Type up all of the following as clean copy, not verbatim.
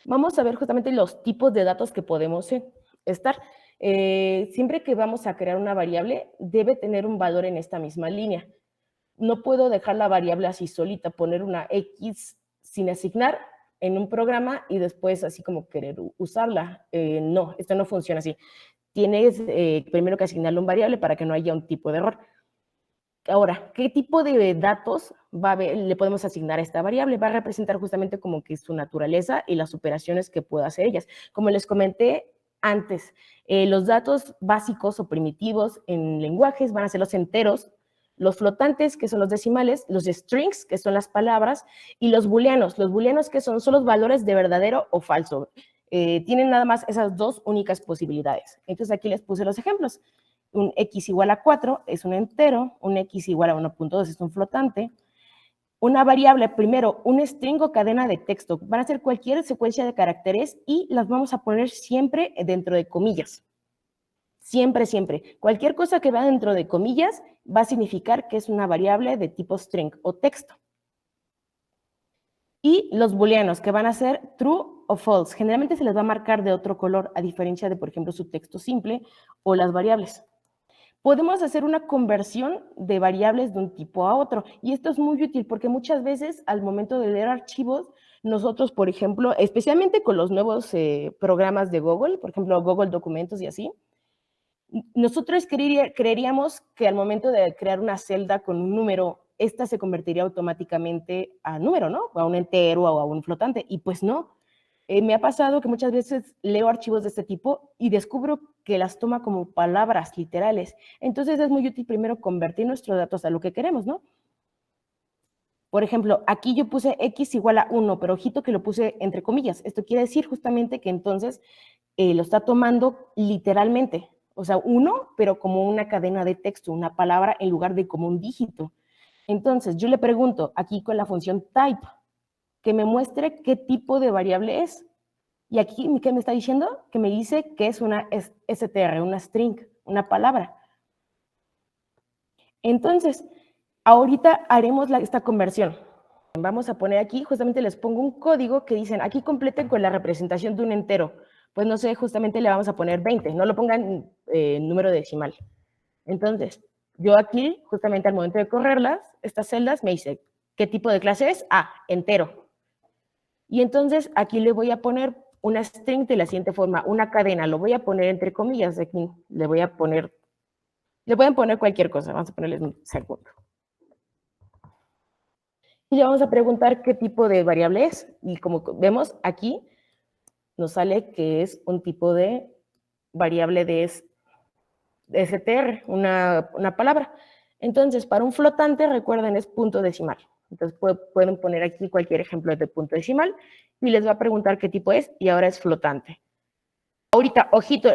Vamos a ver justamente los tipos de datos que podemos estar. Siempre que vamos a crear una variable, debe tener un valor en esta misma línea. No puedo dejar la variable así solita, poner una X sin asignar en un programa y después así como querer usarla. No, esto no funciona así. Tienes primero que asignarle un variable para que no haya un tipo de error. Ahora, ¿qué tipo de datos le podemos asignar a esta variable? Va a representar justamente como que su naturaleza y las operaciones que pueda hacer ellas. Como les comenté antes, los datos básicos o primitivos en lenguajes van a ser los enteros, los flotantes, que son los decimales, los strings, que son las palabras, y los booleanos. Los booleanos, que son los valores de verdadero o falso. Tienen nada más esas dos únicas posibilidades. Entonces aquí les puse los ejemplos. Un x igual a 4 es un entero, un x igual a 1.2 es un flotante. Una variable, primero, un string o cadena de texto. Van a ser cualquier secuencia de caracteres y las vamos a poner siempre dentro de comillas. Siempre, siempre. Cualquier cosa que va dentro de comillas va a significar que es una variable de tipo string o texto. Y los booleanos, que van a ser true o false. Generalmente se les va a marcar de otro color, a diferencia de, por ejemplo, su texto simple o las variables. Podemos hacer una conversión de variables de un tipo a otro. Y esto es muy útil porque muchas veces al momento de leer archivos, nosotros, por ejemplo, especialmente con los nuevos programas de Google, por ejemplo, Google Documentos y así, nosotros creeríamos que al momento de crear una celda con un número, esta se convertiría automáticamente a número, ¿no? O a un entero o a un flotante. Y pues no. Me ha pasado que muchas veces leo archivos de este tipo y descubro que las toma como palabras literales. Entonces es muy útil primero convertir nuestros datos a lo que queremos, ¿no? Por ejemplo, aquí yo puse x igual a 1, pero ojito que lo puse entre comillas. Esto quiere decir justamente que entonces lo está tomando literalmente. O sea, 1, pero como una cadena de texto, una palabra en lugar de como un dígito. Entonces, yo le pregunto aquí con la función type que me muestre qué tipo de variable es. Y aquí, ¿qué me está diciendo? Que me dice que es una str, una string, una palabra. Entonces, ahorita haremos esta conversión. Vamos a poner aquí, justamente les pongo un código que dicen, aquí completen con la representación de un entero. Pues no sé, justamente le vamos a poner 20, no lo pongan número decimal. Entonces, yo aquí, justamente al momento de correrlas, estas celdas me dice, ¿qué tipo de clase es? Ah, entero. Y entonces aquí le voy a poner una string de la siguiente forma, una cadena, lo voy a poner entre comillas, aquí le pueden poner cualquier cosa, vamos a ponerle un segundo. Y le vamos a preguntar qué tipo de variable es, y como vemos aquí, nos sale que es un tipo de variable de str, una palabra. Entonces, para un flotante, recuerden, es punto decimal. Entonces, pueden poner aquí cualquier ejemplo de punto decimal y les va a preguntar qué tipo es y ahora es flotante. Ahorita, ojito,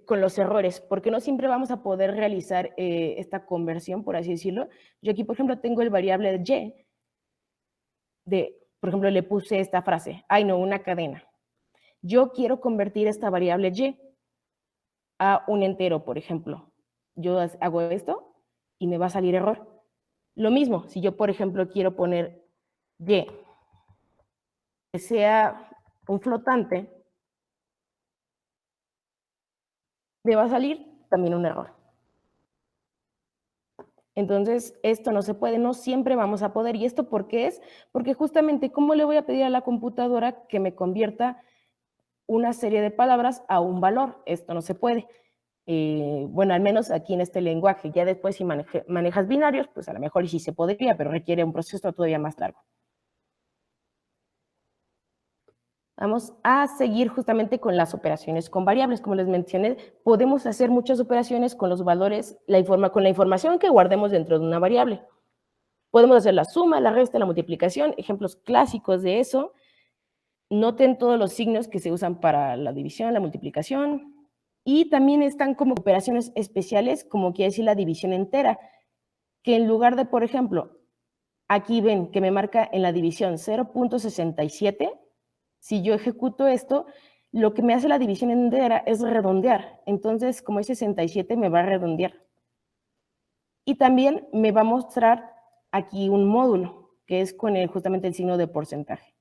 con los errores, porque no siempre vamos a poder realizar esta conversión, por así decirlo. Yo aquí, por ejemplo, tengo el variable de y, por ejemplo, le puse esta frase, ay no, una cadena. Yo quiero convertir esta variable y a un entero, por ejemplo. Yo hago esto y me va a salir error. Lo mismo, si yo, por ejemplo, quiero poner y que sea un flotante, me va a salir también un error. Entonces, esto no se puede, no siempre vamos a poder. ¿Y esto por qué es? Porque justamente, ¿cómo le voy a pedir a la computadora que me convierta una serie de palabras a un valor? Esto no se puede. Bueno, al menos aquí en este lenguaje. Ya después, si manejas binarios, pues a lo mejor sí se podría, pero requiere un proceso todavía más largo. Vamos a seguir justamente con las operaciones con variables. Como les mencioné, podemos hacer muchas operaciones con los valores, con la información que guardemos dentro de una variable. Podemos hacer la suma, la resta, la multiplicación, ejemplos clásicos de eso. Noten todos los signos que se usan para la división, la multiplicación. Y también están como operaciones especiales, como quiere decir la división entera, que en lugar de, por ejemplo, aquí ven que me marca en la división 0.67, si yo ejecuto esto, lo que me hace la división entera es redondear. Entonces, como es 67, me va a redondear. Y también me va a mostrar aquí un módulo, que es con justamente el signo de porcentaje.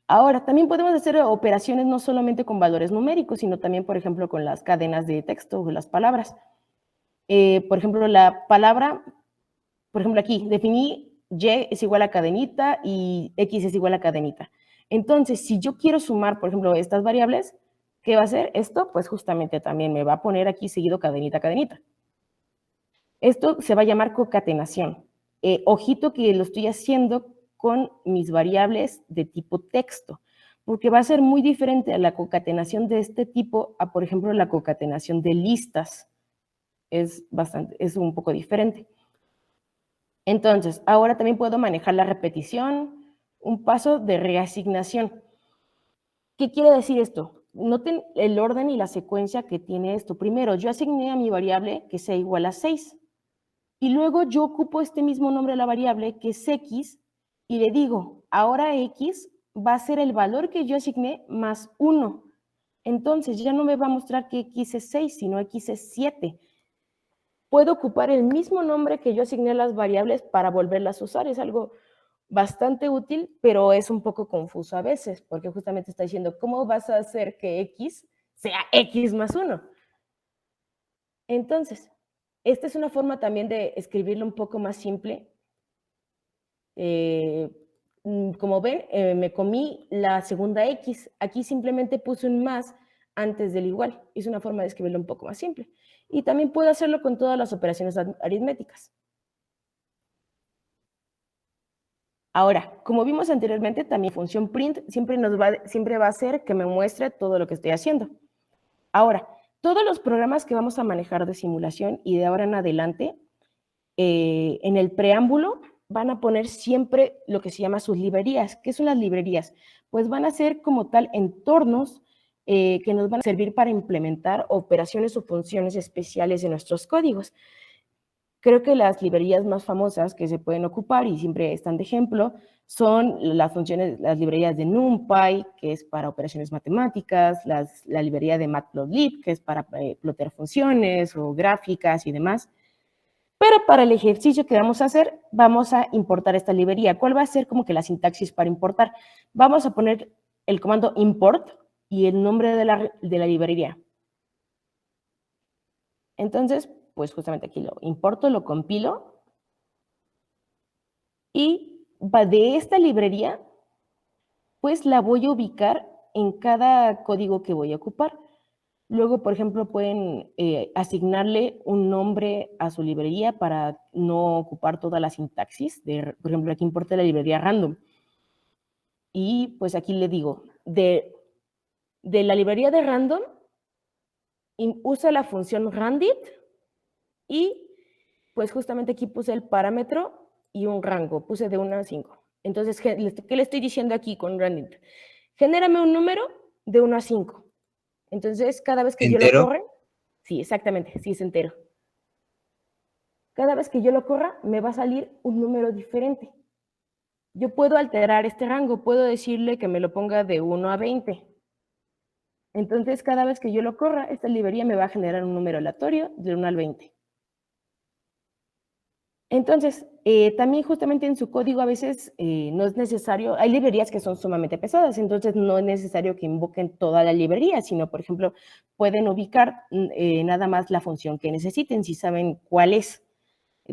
Ahora, también podemos hacer operaciones no solamente con valores numéricos, sino también, por ejemplo, con las cadenas de texto o las palabras. Por ejemplo, la palabra, por ejemplo, aquí definí Y es igual a cadenita y X es igual a cadenita. Entonces, si yo quiero sumar, por ejemplo, estas variables, ¿qué va a hacer esto? Pues justamente también me va a poner aquí seguido cadenita, cadenita. Esto se va a llamar concatenación. Ojito que lo estoy haciendo con mis variables de tipo texto, porque va a ser muy diferente a la concatenación de este tipo a, por ejemplo, la concatenación de listas. Es un poco diferente. Entonces, ahora también puedo manejar la repetición, un paso de reasignación. ¿Qué quiere decir esto? Noten el orden y la secuencia que tiene esto. Primero, yo asigné a mi variable que sea igual a 6. Y luego yo ocupo este mismo nombre de la variable, que es X, y le digo, ahora X va a ser el valor que yo asigné más 1. Entonces ya no me va a mostrar que X es 6, sino X es 7. Puedo ocupar el mismo nombre que yo asigné a las variables para volverlas a usar. Es algo bastante útil, pero es un poco confuso a veces, porque justamente está diciendo, ¿cómo vas a hacer que X sea X más 1? Entonces, esta es una forma también de escribirlo un poco más simple. Como ven, me comí la segunda X. Aquí simplemente puse un más antes del igual. Es una forma de escribirlo un poco más simple. Y también puedo hacerlo con todas las operaciones aritméticas. Ahora, como vimos anteriormente, también función print siempre va a hacer que me muestre todo lo que estoy haciendo. Ahora, todos los programas que vamos a manejar de simulación y de ahora en adelante, en el preámbulo van a poner siempre lo que se llama sus librerías. ¿Qué son las librerías? Pues van a ser como tal entornos que nos van a servir para implementar operaciones o funciones especiales en nuestros códigos. Creo que las librerías más famosas que se pueden ocupar y siempre están de ejemplo son las librerías de NumPy, que es para operaciones matemáticas, la librería de Matplotlib, que es para plotear funciones o gráficas y demás. Pero para el ejercicio que vamos a hacer, vamos a importar esta librería. ¿Cuál va a ser como que la sintaxis para importar? Vamos a poner el comando import y el nombre de la librería. Entonces, pues justamente aquí lo importo, lo compilo y de esta librería, pues la voy a ubicar en cada código que voy a ocupar. Luego, por ejemplo, pueden asignarle un nombre a su librería para no ocupar toda la sintaxis. Por ejemplo, aquí importa la librería random. Y pues aquí le digo, de la librería de random, usa la función randit y pues justamente aquí puse el parámetro y un rango, puse de 1 a 5. Entonces, ¿qué le estoy diciendo aquí con randit? Genérame un número de 1 a 5. Entonces, cada vez que yo lo ¿Entero? corre, sí, exactamente, sí es entero. Cada vez que yo lo corra, me va a salir un número diferente. Yo puedo alterar este rango, puedo decirle que me lo ponga de 1 a 20. Entonces, cada vez que yo lo corra, esta librería me va a generar un número aleatorio de 1 al 20. Entonces, también justamente en su código a veces no es necesario, hay librerías que son sumamente pesadas, entonces no es necesario que invoquen toda la librería, sino, por ejemplo, pueden ubicar nada más la función que necesiten, si saben cuál es.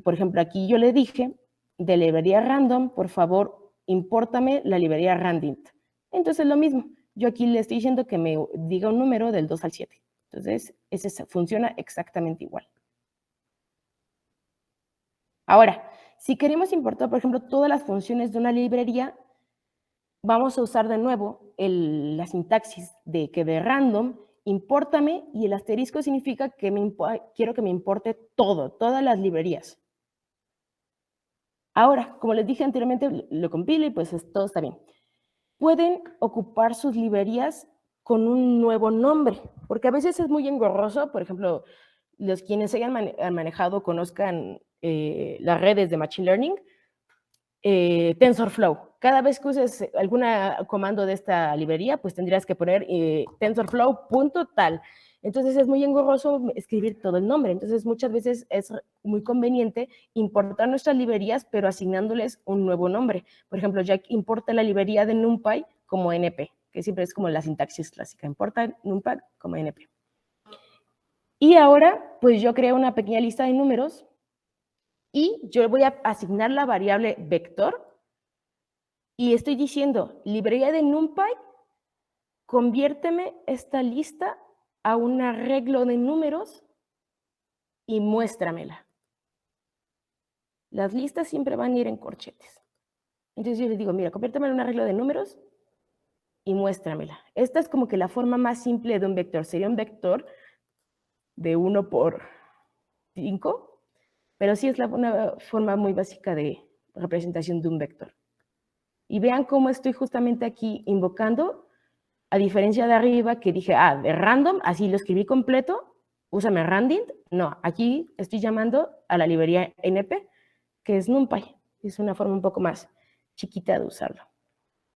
Por ejemplo, aquí yo le dije, de librería random, por favor, impórtame la librería randint. Entonces, lo mismo, yo aquí le estoy diciendo que me diga un número del 2 al 7. Entonces, ese funciona exactamente igual. Ahora, si queremos importar, por ejemplo, todas las funciones de una librería, vamos a usar de nuevo la sintaxis de que de random, impórtame, y el asterisco significa que quiero que me importe todas las librerías. Ahora, como les dije anteriormente, lo compilo y pues todo está bien. Pueden ocupar sus librerías con un nuevo nombre, porque a veces es muy engorroso. Por ejemplo, los quienes hayan manejado, conozcan las redes de Machine Learning, TensorFlow. Cada vez que uses algún comando de esta librería, pues tendrías que poner TensorFlow.tal. Entonces es muy engorroso escribir todo el nombre. Entonces muchas veces es muy conveniente importar nuestras librerías, pero asignándoles un nuevo nombre. Por ejemplo, ya importa la librería de NumPy como NP, que siempre es como la sintaxis clásica, importa NumPy como NP. Y ahora, pues yo creo una pequeña lista de números y yo voy a asignar la variable vector y estoy diciendo, librería de NumPy, conviérteme esta lista a un arreglo de números y muéstramela. Las listas siempre van a ir en corchetes. Entonces yo les digo, mira, conviérteme en un arreglo de números y muéstramela. Esta es como que la forma más simple de un vector. Sería un vector de 1 por 5, pero sí es una forma muy básica de representación de un vector. Y vean cómo estoy justamente aquí invocando, a diferencia de arriba que dije, de random, así lo escribí completo, úsame randint. No, aquí estoy llamando a la librería NP, que es NumPy. Es una forma un poco más chiquita de usarlo.